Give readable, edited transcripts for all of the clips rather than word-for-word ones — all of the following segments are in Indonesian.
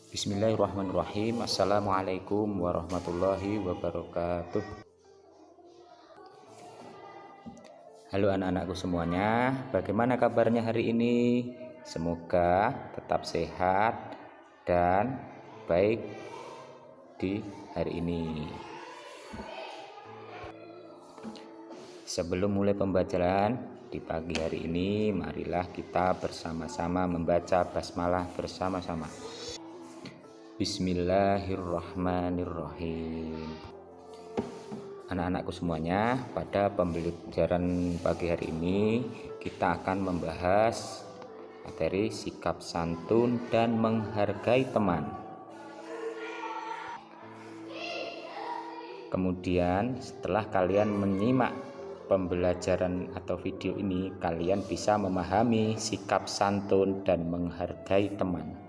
Bismillahirrahmanirrahim. Assalamualaikum warahmatullahi wabarakatuh. Halo anak-anakku semuanya, bagaimana kabarnya hari ini? Semoga tetap sehat dan baik di hari ini. Sebelum mulai pembelajaran di pagi hari ini, marilah kita bersama-sama membaca basmalah bersama-sama. Bismillahirrahmanirrahim. Anak-anakku semuanya, pada pembelajaran pagi hari ini kita akan membahas materi sikap santun dan menghargai teman. Kemudian setelah kalian menyimak pembelajaran atau video ini, kalian bisa memahami sikap santun dan menghargai teman.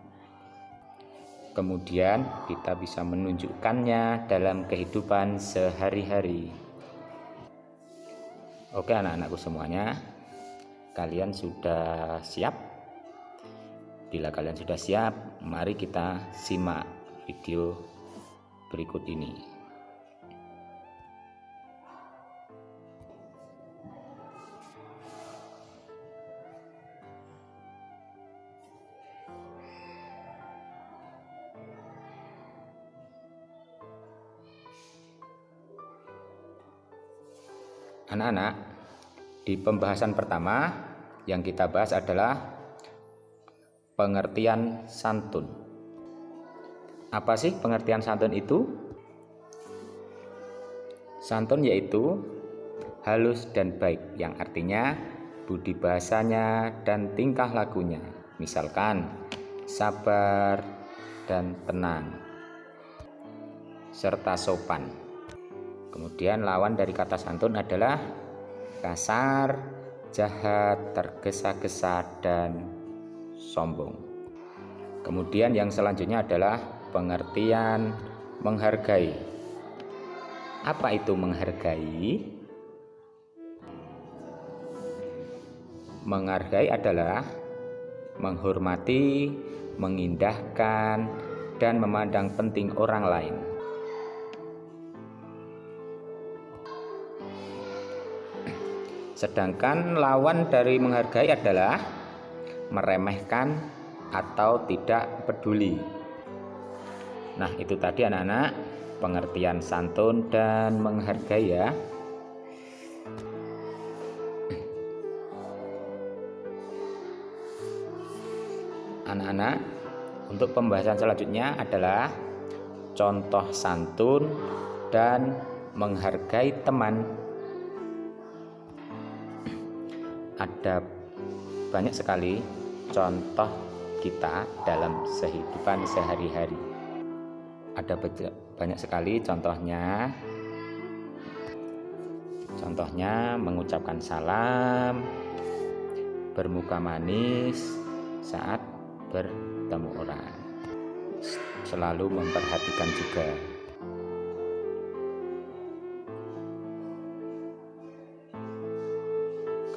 Kemudian kita bisa menunjukkannya dalam kehidupan sehari-hari. Oke anak-anakku semuanya, kalian sudah siap? Bila kalian sudah siap, mari kita simak video berikut ini. Anak-anak, di pembahasan pertama yang kita bahas adalah pengertian santun. Apa sih pengertian santun itu? Santun yaitu halus dan baik, yang artinya budi bahasanya dan tingkah lakunya. Misalkan sabar dan tenang, serta sopan. Kemudian lawan dari kata santun adalah kasar, jahat, tergesa-gesa, dan sombong. Kemudian yang selanjutnya adalah pengertian menghargai. Apa itu menghargai? Menghargai adalah menghormati, mengindahkan, dan memandang penting orang lain. Sedangkan lawan dari menghargai adalah meremehkan atau tidak peduli. Nah, itu tadi anak-anak pengertian santun dan menghargai ya. Anak-anak, untuk pembahasan selanjutnya adalah contoh santun dan menghargai teman. Ada banyak sekali contoh kita dalam kehidupan sehari-hari. Ada banyak sekali contohnya mengucapkan salam, bermuka manis saat bertemu orang, selalu memperhatikan juga.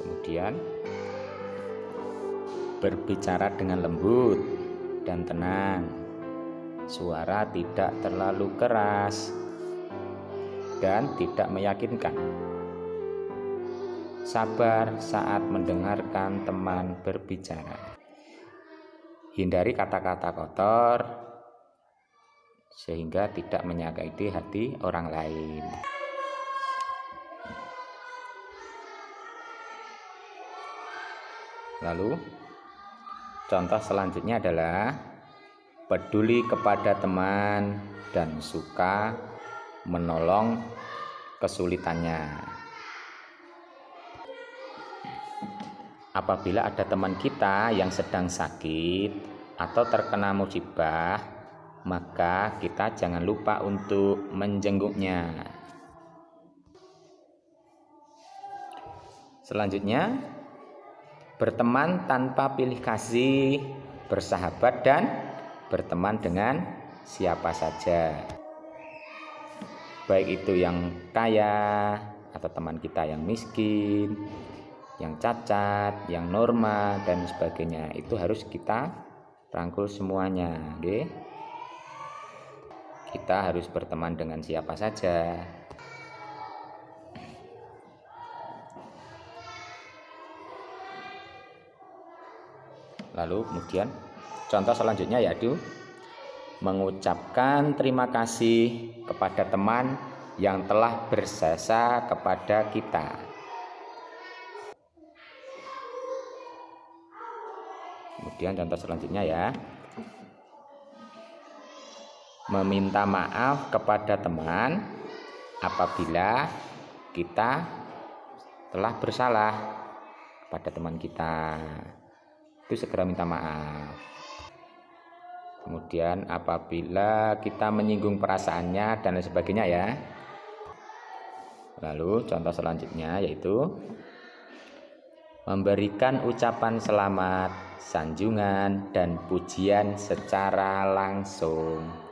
Kemudian berbicara dengan lembut dan tenang, suara tidak terlalu keras dan tidak meyakinkan. Sabar saat mendengarkan teman berbicara. Hindari kata-kata kotor sehingga tidak menyakiti hati orang lain. Lalu contoh selanjutnya adalah peduli kepada teman dan suka menolong kesulitannya. Apabila ada teman kita yang sedang sakit atau terkena musibah, maka kita jangan lupa untuk menjenguknya. Selanjutnya, berteman tanpa pilih kasih, bersahabat dan berteman dengan siapa saja. Baik itu yang kaya atau teman kita yang miskin, yang cacat, yang normal dan sebagainya. Itu harus kita rangkul semuanya, nggih. kita harus berteman dengan siapa saja. Lalu kemudian contoh selanjutnya yaitu mengucapkan terima kasih kepada teman yang telah berjasa kepada kita. Kemudian contoh selanjutnya ya, meminta maaf kepada teman apabila kita telah bersalah kepada teman kita, itu segera minta maaf. Kemudian apabila kita menyinggung perasaannya dan lain sebagainya ya. Lalu contoh selanjutnya yaitu memberikan ucapan selamat, sanjungan, dan pujian secara langsung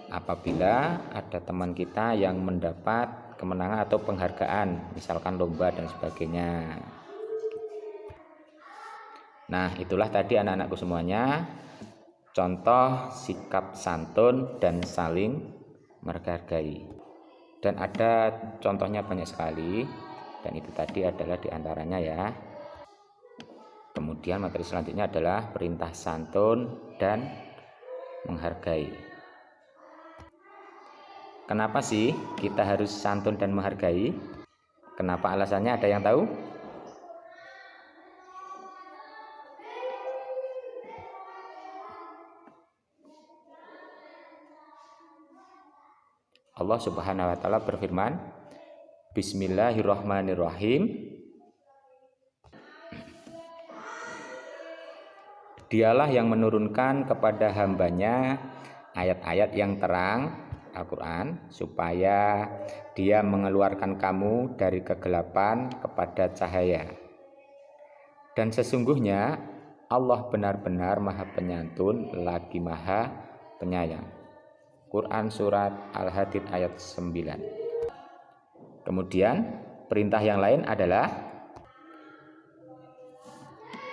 apabila ada teman kita yang mendapat kemenangan atau penghargaan, misalkan lomba dan sebagainya. Nah, itulah tadi anak-anakku semuanya, contoh sikap santun dan saling menghargai. Dan ada contohnya banyak sekali, dan itu tadi adalah diantaranya ya. Kemudian materi selanjutnya adalah perintah santun dan menghargai. Kenapa sih kita harus santun dan menghargai? Kenapa alasannya, ada yang tahu? Allah Subhanahu wa taala berfirman, Bismillahirrahmanirrahim. Dialah yang menurunkan kepada hambanya ayat-ayat yang terang, Al-Quran, supaya dia mengeluarkan kamu dari kegelapan kepada cahaya. Dan sesungguhnya Allah benar-benar Maha Penyantun lagi Maha Penyayang. Quran Surat Al-Hadid ayat 9. Kemudian perintah yang lain adalah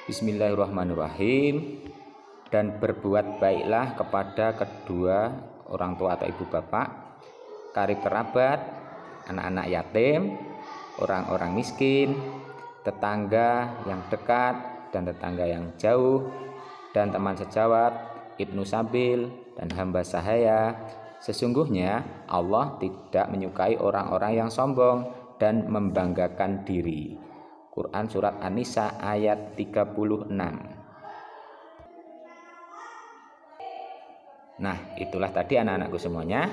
Bismillahirrahmanirrahim, dan berbuat baiklah kepada kedua orang tua atau ibu bapak, karib kerabat, anak-anak yatim, orang-orang miskin, tetangga yang dekat dan tetangga yang jauh, dan teman sejawat, ibnu sabil, dan hamba sahaya. Sesungguhnya Allah tidak menyukai orang-orang yang sombong dan membanggakan diri. Quran Surat An-Nisa ayat 36. Nah, itulah tadi anak-anakku semuanya,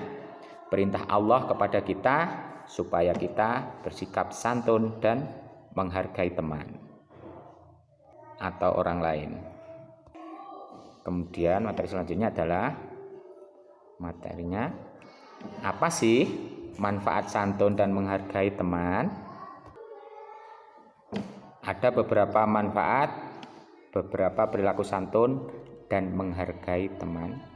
perintah Allah kepada kita supaya kita bersikap santun dan menghargai teman atau orang lain. Kemudian materi selanjutnya adalah materinya, apa sih manfaat santun dan menghargai teman? Ada beberapa manfaat, beberapa perilaku santun dan menghargai teman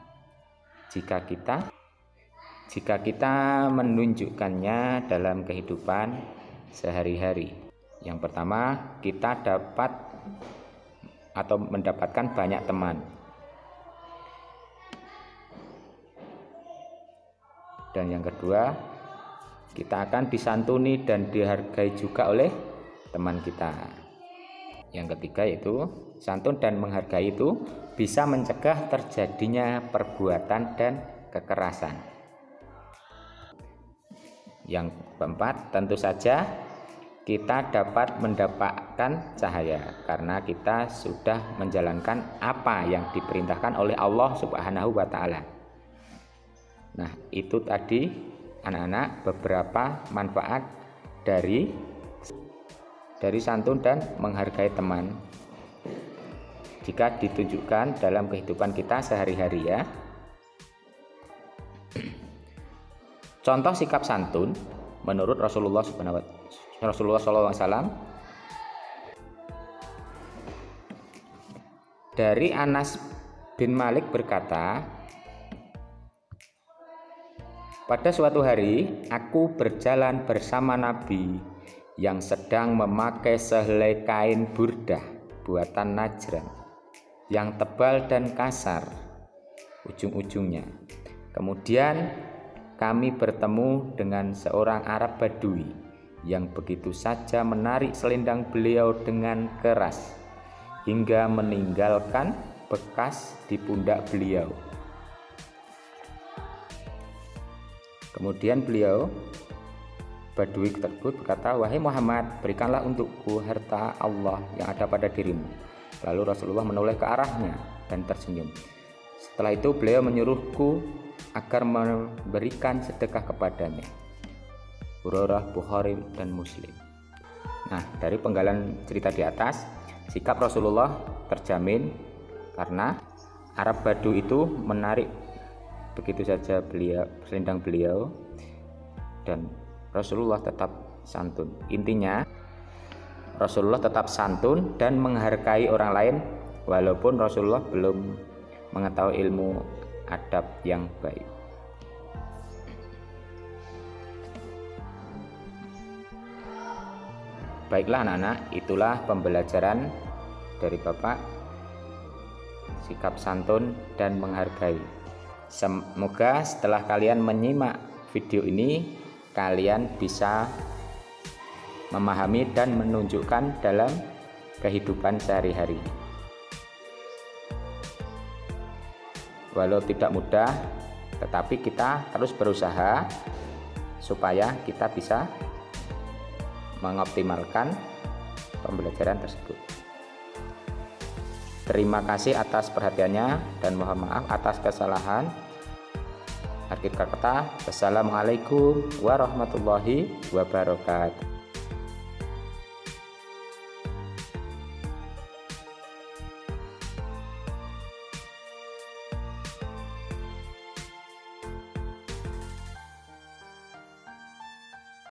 jika kita menunjukkannya dalam kehidupan sehari-hari. Yang pertama, kita dapat atau mendapatkan banyak teman. Dan yang kedua, kita akan disantuni dan dihargai juga oleh teman kita. Yang ketiga yaitu santun dan menghargai itu bisa mencegah terjadinya perbuatan dan kekerasan. Yang keempat, tentu saja kita dapat mendapatkan cahaya karena kita sudah menjalankan apa yang diperintahkan oleh Allah Subhanahu wa taala. Nah, itu tadi anak-anak beberapa manfaat dari santun dan menghargai teman jika ditunjukkan dalam kehidupan kita sehari-hari ya. Contoh sikap santun menurut Rasulullah SAW dari Anas bin Malik berkata, pada suatu hari aku berjalan bersama Nabi yang sedang memakai sehelai kain burdah buatan Najran yang tebal dan kasar. ujung-ujungnya. Kemudian kami bertemu dengan seorang Arab Badui yang begitu saja menarik selendang beliau dengan keras hingga meninggalkan bekas di pundak beliau. Kemudian beliau, Badui tersebut, berkata, "Wahai Muhammad, berikanlah untukku harta Allah yang ada pada dirimu." Lalu Rasulullah menoleh ke arahnya dan tersenyum. Setelah itu beliau menyuruhku agar memberikan sedekah kepadanya. Hurairah, Bukhari dan Muslim. Nah, dari penggalan cerita di atas, sikap Rasulullah terjamin karena Arab Badui itu menarik begitu saja selendang beliau, dan Rasulullah tetap santun. Intinya, Rasulullah tetap santun dan menghargai orang lain walaupun Rasulullah belum mengetahui ilmu adab yang baik. Baiklah anak-anak, itulah pembelajaran dari Bapak, sikap santun dan menghargai. Semoga setelah kalian menyimak video ini, kalian bisa memahami dan menunjukkan dalam kehidupan sehari-hari. Walau tidak mudah, tetapi kita terus berusaha supaya kita bisa mengoptimalkan pembelajaran tersebut. Terima kasih atas perhatiannya dan mohon maaf atas kesalahan. Akhir kata, wassalamualaikum warahmatullahi wabarakatuh.